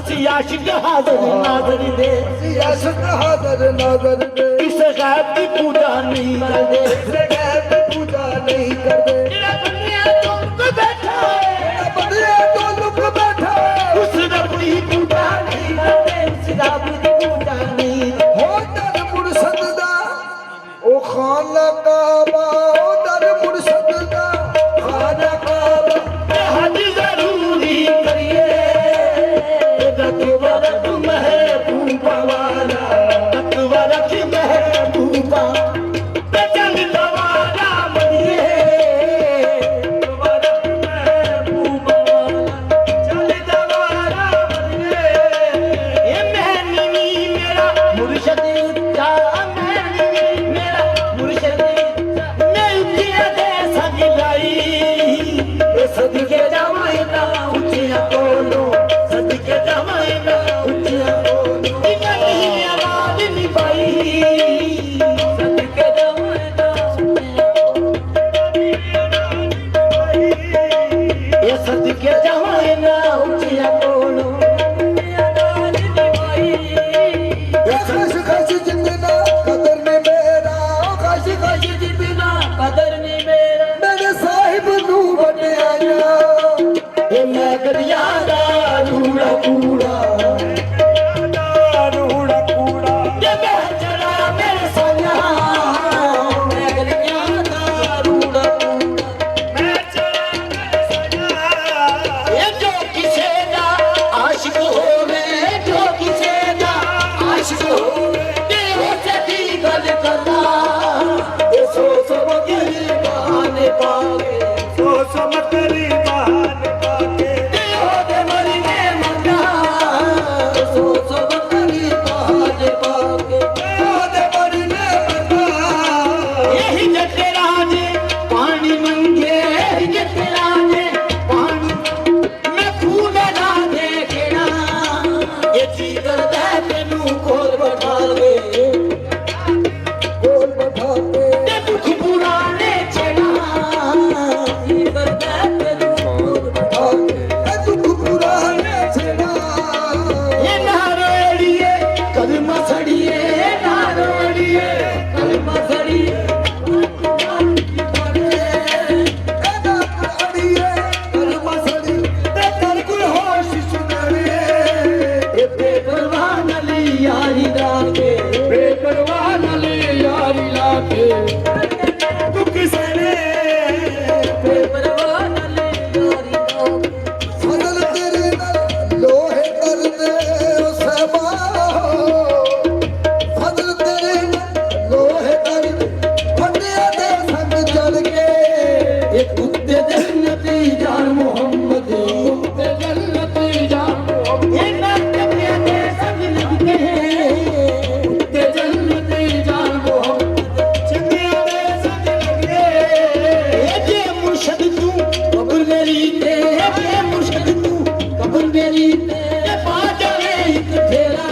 असी आशिक हाज़िर नाज़र दे, असी आशिक हाज़िर नाज़र दे, इस गैब की पूजा नहीं करते, इस गैब की पूजा नहीं करते। जेड़ा दुनिया तो लुक बैठा है, दुनिया तो लुक बैठा है, उस रब की पूजा नहीं करते, उस रब की पूजा नहीं। हो दर मुर्शद दा ओ खाना काबा, ओ दर मुर्शद दा खाना काबा, हज जरूरी करिए, तकवा रख महबूबा वाला, तकवा रख महबूबा, चल दवारा बनिए, तकवा रख महबूबा वाला, चल दवारा बनिए। ये महनवी मेरा मुर्शद उच्चा, महनवी मेरा मुर्शद उच्चा, मैं उठिया दे सगिलाई, ये सदके जावाए ना उठिया कोलो, सदके जावाए ना उठिया कोलो, इकट्ठी आवाज निभाई, सदके जावाए ना उठिया कोलो, ये सदके जावाए ना उठिया कोलो, आवाज निभाई। खश खश जितना कदर में मेरा, खश खश जितना कदर नहीं मेरा, मेरे साहिब नू बने आया, ये मैं गरिया दा रूड़ा कूड़ा, रूड़ा कूड़ा, ये मैं चला मेरे सोना, मैं गरिया दा रूड़ा कूड़ा, मैं चला मेरे सोना। ये जो किसे दा आशिक होवे, जो किसे दा आशिक होवे, ते हो सदी गल करना, ये सो सो मगरी बहाने पाके, सो सो मकरी बहान पाके, ते हो दे मरी में मन्ना, सो सो मगरी बहाने पाके। दे बड़ी ने बता, यही जटे राजे पानी मंगे, यही जटे राजे पानी, मैं खून ना देखना, ये जीगर दे तेनू कोल बैठा के, बोल बैठा के, ते दुख पुराने छेड़ा, जीगर दे तेनू कोल बैठा के। ए दुख पुराने छेड़ा, ये नारोड़िए कलमा सड़िए, नारोड़िए कलमा सड़िए, ए ना अड़िए, कलमा सड़ी, ते कर कुल होश सुनड़े, ये बेपरवाह नली यारी डाके, बेपरवाह नले यारी लाके, तू किसने बेपरवाह नली यारी डाके। फजल तेरे नाल लोहे कर दे ओ सहबा, फजल तेरे नाल लोहे कर दे, फटिया दे संग चढ़ के, ये कुत्ते जन्नती जान मोहम्मद, कुत्ते जन्नती जान मोहम्मद, ये नाते प्यादे सब लगते हैं, कुत्ते जन्नती जान मोहम्मद, चंगिया दे सब लगे। ये जे मुर्शद तू कब्र मेरी ते, ये मुर्शद तू कब्र मेरी ते, ये पाजरे एक फेरा,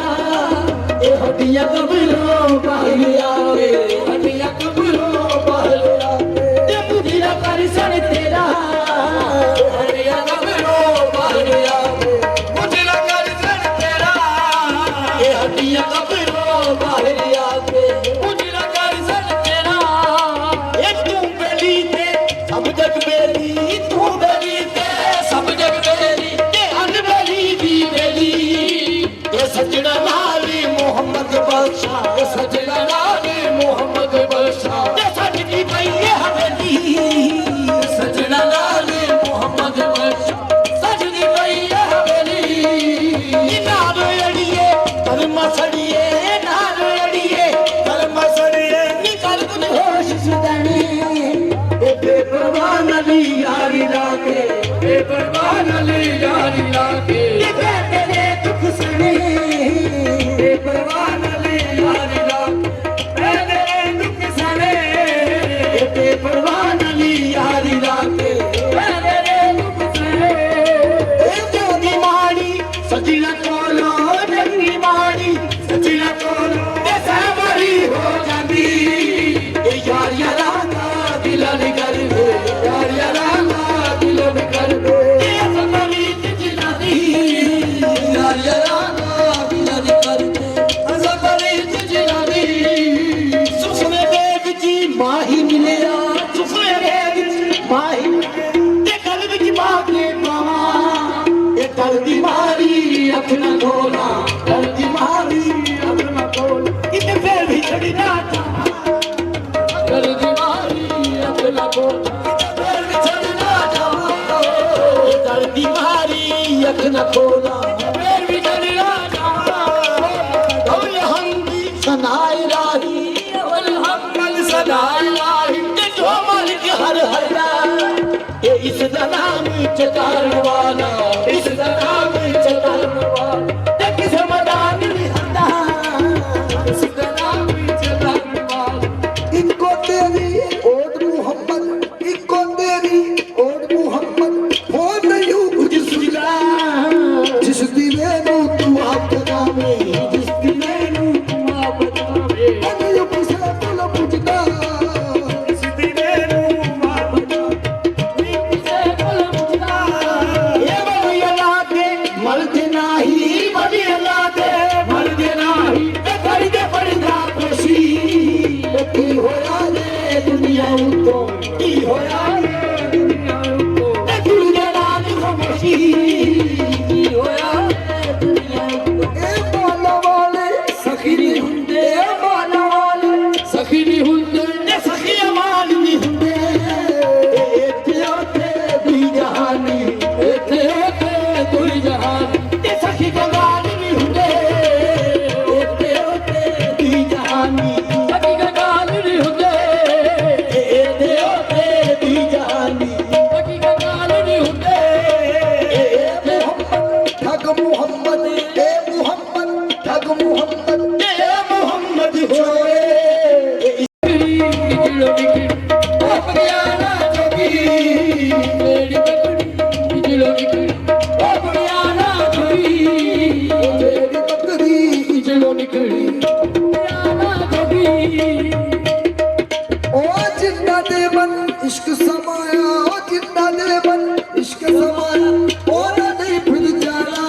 ये हड्डियां कब्रों बाहर आवे, हड्डियां कब्रों बाहर आवे, ते बुझिया कर सन तेरा, हड्डियां कब्रों बाहर आवे, बुझिया कर सन तेरा, ये हड्डियां कब्रों बाहर आवे, बुझिया कर सन तेरा। ये तू बेली ते सब जग बेली, तू बेली ते सब जग बेली, ये अनबेली दी बेली, ये सजना नाली मोहम्मद बख्शा, ये सजना नाली मोहम्मद बख्शा, ये सजदी पई ये हवेली, सजना नाली मोहम्मद बख्शा, सजदी पई ये हवेली। ये नाल अड़िए कलमा सड़िए, नाल अड़िए कलमा सड़िए, निकल कुल होश सुदने, ये बेपरवाह नली यारी लाके, बेपरवाह नली यारी लाके, ये तेरे दुख सने, बेपरवाह नली यारी लाके, तेरे दुख सने, ये बेपरवाह नली यारी लाके, तेरे दुख सने। ये जोगी माड़ी सजना कोलो, जंगी माड़ी सजना कोलो, ये सहमरी हो जाती, ये यार यारा दिल कर दे, यार यारा दिल कर दे, ये सनवी जिला दी, याराना याद करते असां बड़ी तुझी सुपने दे विच माही मिलिया सुपने दे विच माही ते गल विच बाके पावा ए गल दी मारी अख ना खोला गल दी मारी अख ना खोला किते फिर भी छड़ी ना गल दी मारी अख ना खोला किते फिर भी छड़ी ना गल दी मारी अख ना खोला फिर भी छड़ी ना दौल हमदी सनाए राही अवल हमद सनाए राही ते जो मालिक हर हरा ये इस दा नाम चतारन वाला इस दा नाम चतारन वाला ते किस मदान नहीं हंदा इस दा नाम चतारन वाला इनको तेरी ओद मुहम्मद इनको तेरी ओद मुहम्मद हो नहीं कुछ जिसका जिस दिले नू तू आप नामे जिस दिले नू तू आप नामे अने पिछला तुल पुछदा जिस दिले नू आप नामे किसे कोल पुछदा ये बड़ी अल्लाह के मर्द नाही बड़ी अल्लाह के मर्द नाही ते करी दे पड़दा खुशी की होया रे दुनिया उतो की होया रे दुनिया उतो ते दुनिया नाल खामोशी की होया रे दुनिया उतो ए बाला वाले सखी नहीं हुंदे बाला वाले सखी नहीं हुंदे ते सखी अमाल नहीं हुंदे इत्थे ओथे दुई जहानी इत्थे ओथे दुई जहानी ते सखी गवाल नहीं हुंदे इत्थे ओथे दुई जहानी सखी गवाल नहीं हुंदे इत्थे ओथे दुई जहानी सखी गवाल नहीं हुंदे इत्थे ठग मुहम्मद ए मुहम्मद ठग मुहम्मद ए मोहम्मद होए जिलो निकली ओ बरियाना जोगी मेरी बकरी जिलो निकली ओ बरियाना जोगी तेरी बकरी जिलो निकली बरियाना जोगी ओ जिंदा दे मन इश्क समाया ओ जिंदा दे मन इश्क समाया ओ ना नहीं फिर जाना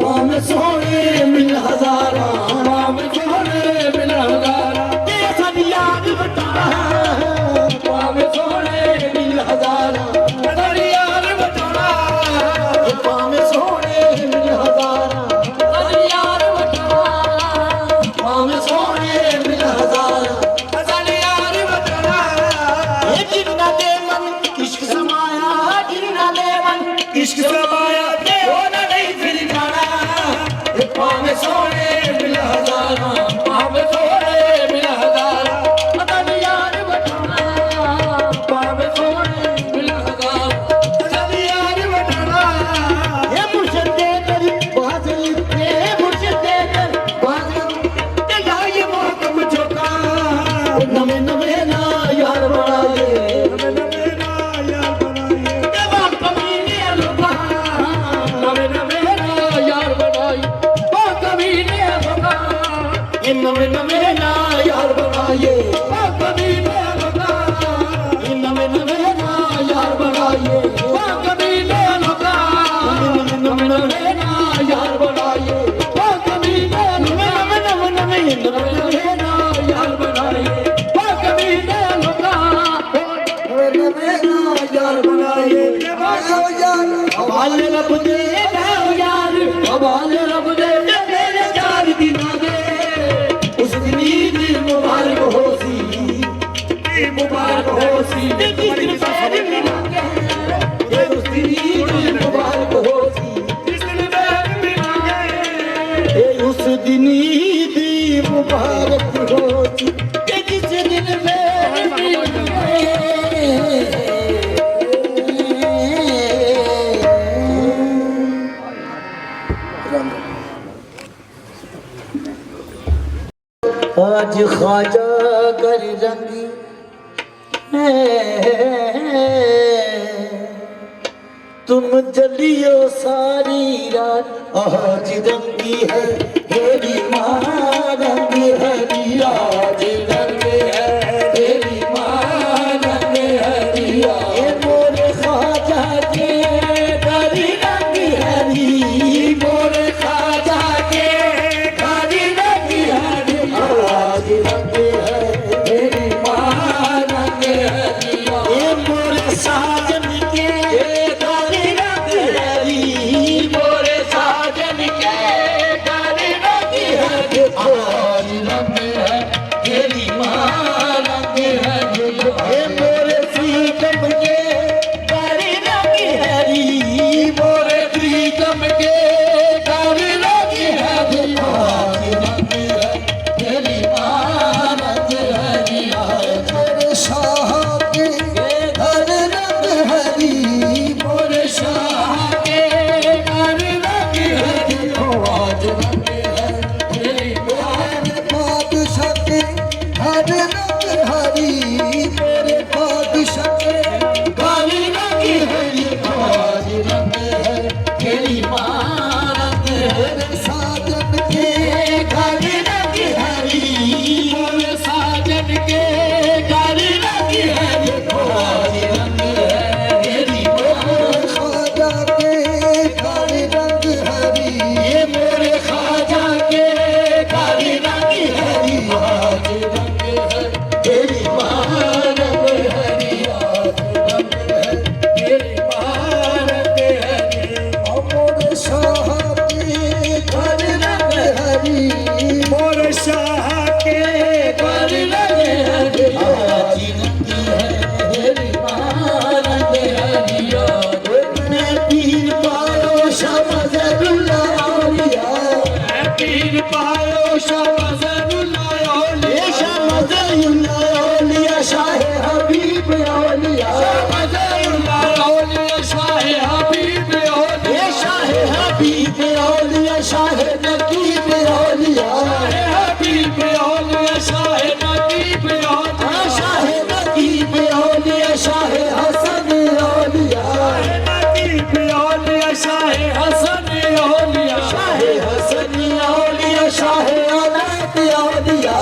पाम सोने मिल हजारा पाम सोने मिल हजारा ये सब याद बता पाम सोने मिल हजारा सब याद बता पाम सोने मिल हजारा सब याद बता पाम सोने मिल हजारा सब याद बता ये जिन्ना दे मन इश्क समाया जिन्ना दे मन इश्क समाया ते होना नहीं फिर जाना ये पावे सोने मिल हजारा पावे सोने मिल हजारा पता नहीं यार बटाना पावे सोने मिल हजारा पता नहीं यार बटाना ये मुर्शिद दे तेरी बाजल ये मुर्शिद दे तेरी बाजल ते ये मोहकम चौका नवे नवे ना यार बनाए नवे नवे ना यार बनाए ते बाप कमीने लोगा नवे नवे ना यार बनाए ओ कमीने लोगा ये नवे नवे ना यार बनाए ओ कमीने लोगा ये नवे नवे ना यार बनाए ओ कमीने लोगा नवे नवे ना यार बनाए ओ कमीने नवे नवे नवे नवे नवे ना यार बनाए ओ कमीने लोगा नवे ना यार बनाए आओ यार हवाले रब दे यार हवाले रब दे तेरे चार दिना दे उस दिन ईद मुबारक होसी मुबारक होसी जिस दिन पैर मिलांगे उस दिन ईद मुबारक होसी जिस दिन पैर मिलांगे उस दिन ईद मुबारक होसी जिस दिन पैर मिलांगे आज ख्वाजा कर रंगी तुम जलियो सारी रात आज रंगी है तेरी माँ रंगी है आज रंगी है तेरी माँ रंगी है ये मोरे ख्वाजा के गरी रंगी है मोरे शाह के घर लगे हरी, मोर शाह के घर लगे हरी, हाजी नंदी है मेरी मानंद हरिया, मैं पीर पायो शाह मजरुल्लाह औलिया, मैं पीर पायो शाह मजरुल्लाह औलिया, शाह मजरुल्लाह औलिया, शाह हबीब औलिया, मजरुल्लाह औलिया, शाह हबीब औलिया, शाह हबीब औलिया, शाह नकीब औलिया, हबीब औलिया, शाह नकीब औलिया, शाह नकीब औलिया, शाह हसन औलिया, नकीब औलिया, शाह हसन औलिया, शाह हसन औलिया, शाह अनाथ औलिया,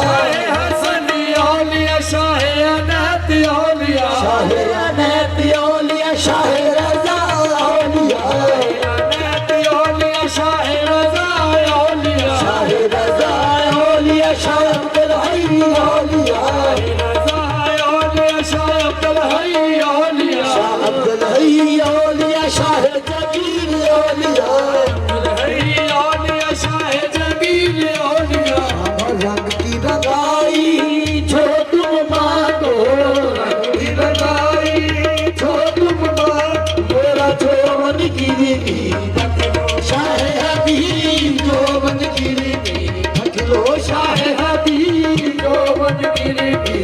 हसन औलिया, शाह अनाथ औलिया, शाह अनाथ औलिया, शाह रजा औलिया, अनाथ औलिया, शाह रजा औलिया, शाह रजा औलिया, शाह अब्दुल हई औलिया, रजा औलिया, शाह अब्दुल हई औलिया, शाह अब्दुल हई औलिया, शाह जबीर औलिया, अब्दुल हई औलिया, शाह जबीर औलिया, रंग की रंगाई छो तुम मांगो, रंग की रंगाई छो तुम मांगो, मेरा जोवन गिरी शाह हबीब, जोवन गिरी रखलो, शाह हबीब, जोवन गिरी,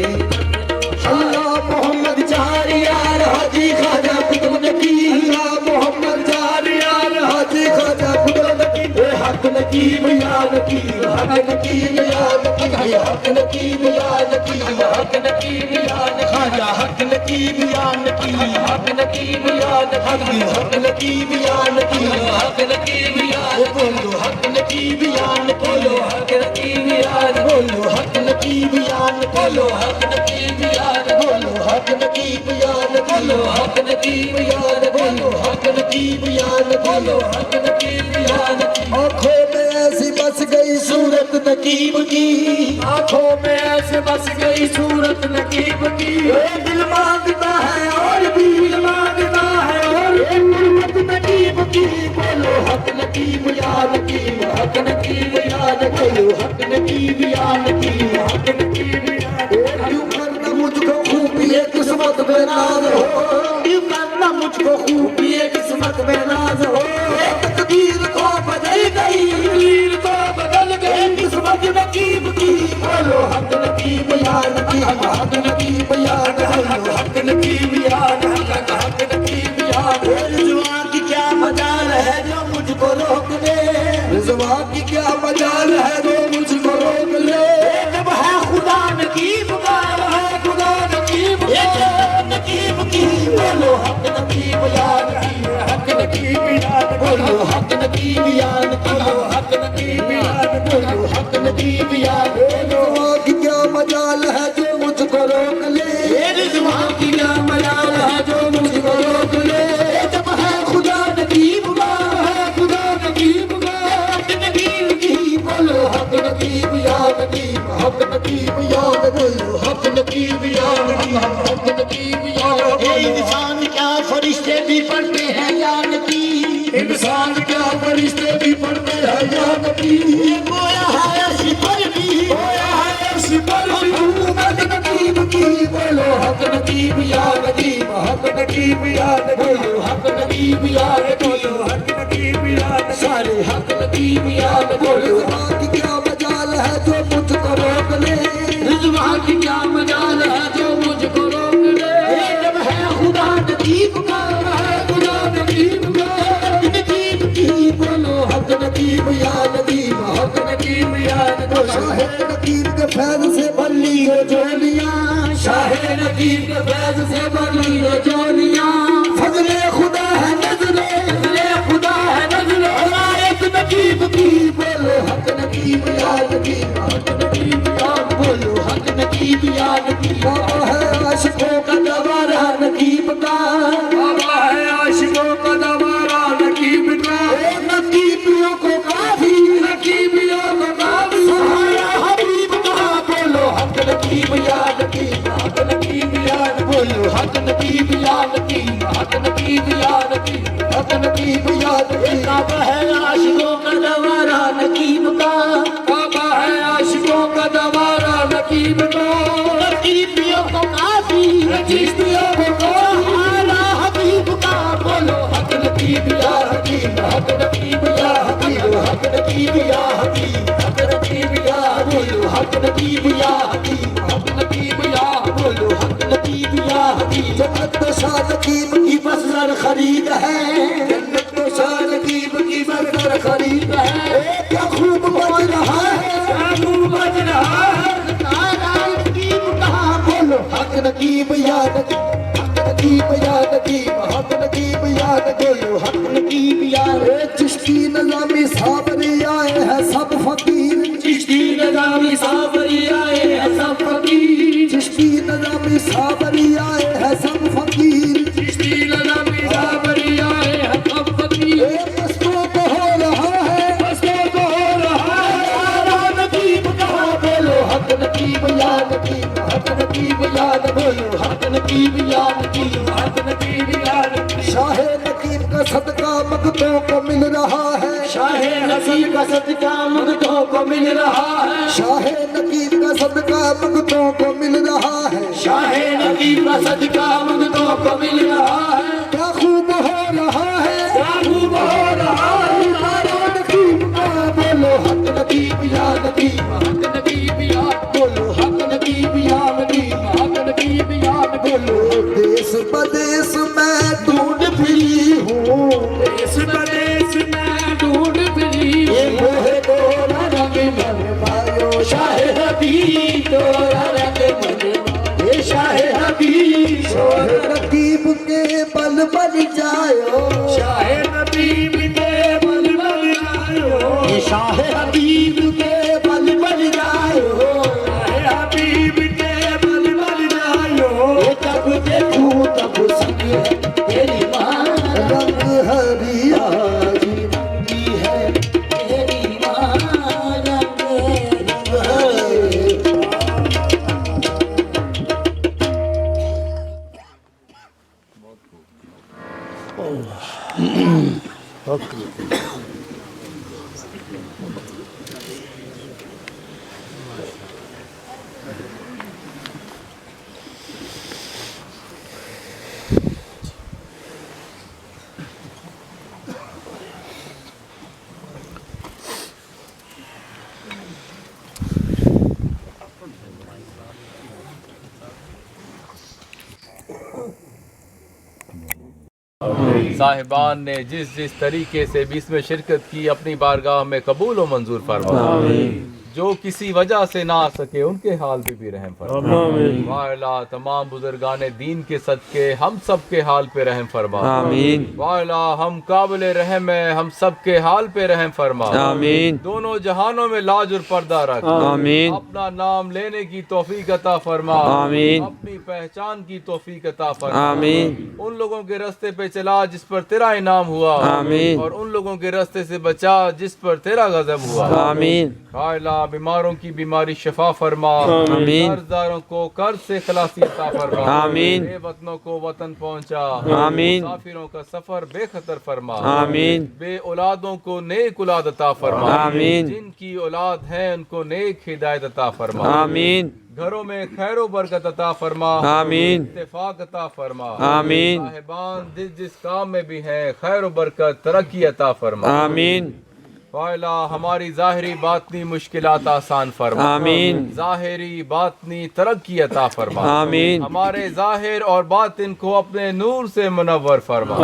अल्लाह मोहम्मद चार यार हाजी खाजा कुतुब नकीब, अल्लाह मोहम्मद चार यार हाजी खाजा कुतुब नकीब, हक नकीब या नकीब, हक नकीब या नकीब, हक नकीब या नकीब, हक नकीब या खाजा, हक नकीब या नकीब, हक नकीब या नकीब, हक नकीब या नकीब, हक नकीब या बोलो, हक नकीब या बोलो, हक नकीब या बोलो, हक नकीब या बोलो, हक नकीब या बोलो, हक नकीब या बोलो, हक नकीब या बोलो, हक नकीब या बोलो, हक नकीब या, आंखों में ऐसी बस गई सूरत नकीब की, आंखों में ऐसे बस गई सूरत नकीब की, दिल मांगता है और भी, दिल मांगता है और गुरबत नकीब की, बोलो हक नकीब या नकीब, हक नकीब या नकीब, हक नकीब या नकीब, हक नकीब या, क्यों करना मुझको खूबी है किस्मत में नाज हो, क्यों करना मुझको खूबी है किस्मत में नाज हो, तकदीर को बदल गई, तकदीर तो बदल गई, किस्मत नकीब की, बोलो हक नकीब या नकीब, हक नकीब या नकीब, हक नकीब या नकीब, हक नकीब या, रिजवान की क्या मजाल है जो मुझको रोक दे, रिजवान की क्या मजाल है जो मुझको रोक ले, जब है खुदा नकीब का, है खुदा नकीब का, नकीब की, बोलो हक नकीब या नकीब, हक नकीब या, बोलो हक नकीब या नकीब, हक नकीब या, बोलो हक नकीब या, रिजवान की क्या मजाल है जो मुझको रोक ले, रिजवान की क्या मजाल है जो मुझको रोक ले, जब है खुदा नकीब का, है खुदा नकीब का, हक नकीब की, बोलो हक नकीब या नकीब, हक नकीब या, बोलो हक नकीब या नकीब, हक नकीब या, इंसान क्या फरिश्ते भी पढ़ते हैं या नकीब, इंसान क्या फरिश्ते भी पढ़ते हैं या नकीब, गोया है अर्श पर भी, गोया है अर्श पर भी, हुकूमत नकीब की, बोलो हक नकीब या नकीब, हक नकीब या, बोलो हक नकीब या, बोलो हक नकीब या, सारे हक नकीब या, बोलो की क्या मजाल है जो मुझको रोक ले, रिजवान की क्या मजाल है जो मुझको रोक ले, जब है खुदा नकीब का, है खुदा नकीब का, नकीब की, बोलो हक नकीब या नकीब, हक नकीब या, शाह नकीब के फैज से बल्ली हो जोलियां, शाह नकीब के फैज से बल्ली हो जोलियां, फजले खुदा है नजरे, फजले खुदा है नजरे, हदायत नकीब की, बोलो हक नकीब या नकीब, हक नकीब या, बोलो हक नकीब या नकीब, बाबा है आशिकों का दवारा नकीब का, बाबा है आशिकों का दवारा नकीब का, नकीबियों को काफी, नकीबियों को काफी, सहारा हबीब का, बोलो हक नकीब या नकीब, हक नकीब या, बोलो हक नकीब या नकीब, हक नकीब या नकीब, हक नकीब या नकीब, काबा है नकीब या हकीम, हक नकीब या बोलो हक नकीब या हकीम, हक नकीब या बोलो हक नकीब या हकीम। जन्नत तो शाह नकीब की बस नर खरीद है, जन्नत तो शाह नकीब की बस नर खरीद है। क्या खूब बज रहा है, क्या खूब बज रहा है, तारा नकीब कहाँ बोलो हक नकीब या नकीब, हक नकीब या नकीब, हक नकीब या बोलो हक नकीब या। चिश्ती नज़ामी साबरी आए हैं सब फकीर, चिश्ती नज़ामी साबरी आए हैं सब फकीर, चिश्ती नज़ामी साबरी आए हैं सब फकीर, चिश्ती नज़ामी साबरी आए हैं सब फकीर। मस्तों को हो रहा है, मस्तों को हो रहा है, तारा नकीब कहाँ बोलो हक नकीब या नकीब, हक नकीब या बोलो हक नकीब या नकीब, हक नकीब या नकीब। शाह नकीब का सदका मगतों को मिल रहा है, शाह नकीब का सदका मगतों को मिल रहा है, शाह नकीब का सदका मगतों को मिल रहा है, शाह नकीब का सदका मगतों को मिल रहा है। क्या खूब हो रहा है, क्या खूब हो रहा है, तारा नकीब का बोलो हक नकीब या नकीब, हक नकीब या बोलो हक नकीब या नकीब, हक नकीब या बोलो। देश प्रदेश में ढूंढ फिरी हूँ, देश प्रदेश में ढूंढ फिरी, ये मोहे तोरा रंग मन मायो, शाह हबीब तोरा रंग मन, ये शाह हबीब शाह नकीब के बल बल जायो, शाह नकीब के बल बल जायो, ये शाह हबीब के बल बल जायो, शाह हबीब के बल बल जायो। ये जब देखूं तब संग है तेरी माँ, रंग हरिया की है तेरी माँ, रंग हरिया। साहिबान ने जिस जिस तरीके से भी इसमें शिरकत की अपनी बारगाह में कबूल व मंजूर फरमा। जो किसी वजह से ना आ सके उनके हाल पे भी रहम फरमा। वाला तमाम बुजुर्गाने दीन के सदके हम सब के हाल पे रहम फरमा। वाला हम काबिल रहम है, हम सब के हाल पे रहम फरमा। दोनों जहानों में लाज और पर्दा रख। अपना नाम लेने की तौफीक अता फरमा। अपनी पहचान की तौफीक अता फरमा। उन लोगों के रास्ते पे चला जिस पर तेरा इनाम हुआ, और उन लोगों के रास्ते से बचा जिस पर तेरा गजब हुआ। बीमारों की बीमारी शफा फरमा। कर्जदारों को कर्ज से खलासी अता फरमा। बेवतनों को वतन पहुंचा। मुसाफिरों का सफर बेखतर फरमा। बे औलादों को नेक औलाद अता फरमा। जिनकी औलाद है उनको नेक हिदायत अता फरमा। घरों में खैरो बरकत अता फरमा। इत्तेफाक अता फरमा। साहिबान जिस काम में भी हैं खैरो बरकत तरक्की अता फरमा। वाला हमारी जाहिरी बातनी मुश्किलात आसान फरमा। जाहिरी बातनी तरक्की अता फरमा। हमारे जाहिर और बातिन को अपने नूर से मुनव्वर फरमा।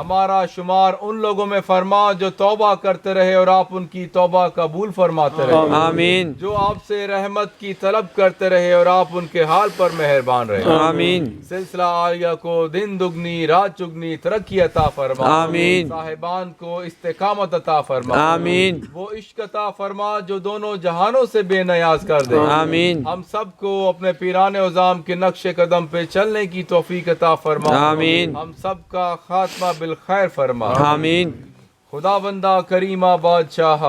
हमारा शुमार उन लोगों में फरमा जो तौबा करते रहे और आप उनकी तौबा कबूल फरमाते रहे। जो आपसे रहमत की तलब करते रहे और आप उनके हाल पर मेहरबान रहे। सिलसिला आलिया को दिन दुगनी रात चुगनी तरक्की अता फरमा। साहिबान को इस्तेकामत अता फरमा। वो इश्क अता फरमा जो दोनों जहानों से बेनियाज कर दे। हम सबको अपने पीराने उज़ाम के नक्शे कदम पे चलने की तौफीक अता फरमा। हम सबका खात्मा बिल खैर फरमा। खुदा बंदा करीमा बादशाह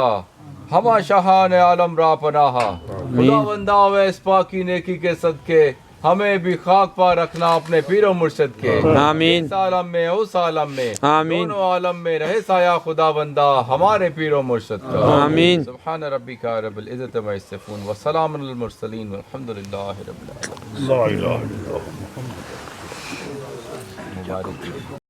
हमा शाहान आलम रा पनाहा। खुदा बंदा व इस पाकी नेकी के सदके हमें भी खाक पा रखना अपने पीरो मुर्शिद के। इस आलम में उस आलम में दोनों आलम में रहे साया खुदा बंदा हमारे पीरो मुर्शिद का। सुब्हान रब्बिका रब्बिल इज्जति व यसिफून व सलामुन अलल मुरसलीन वल्हम्दुलिल्लाहि रब्बिल आलमीन।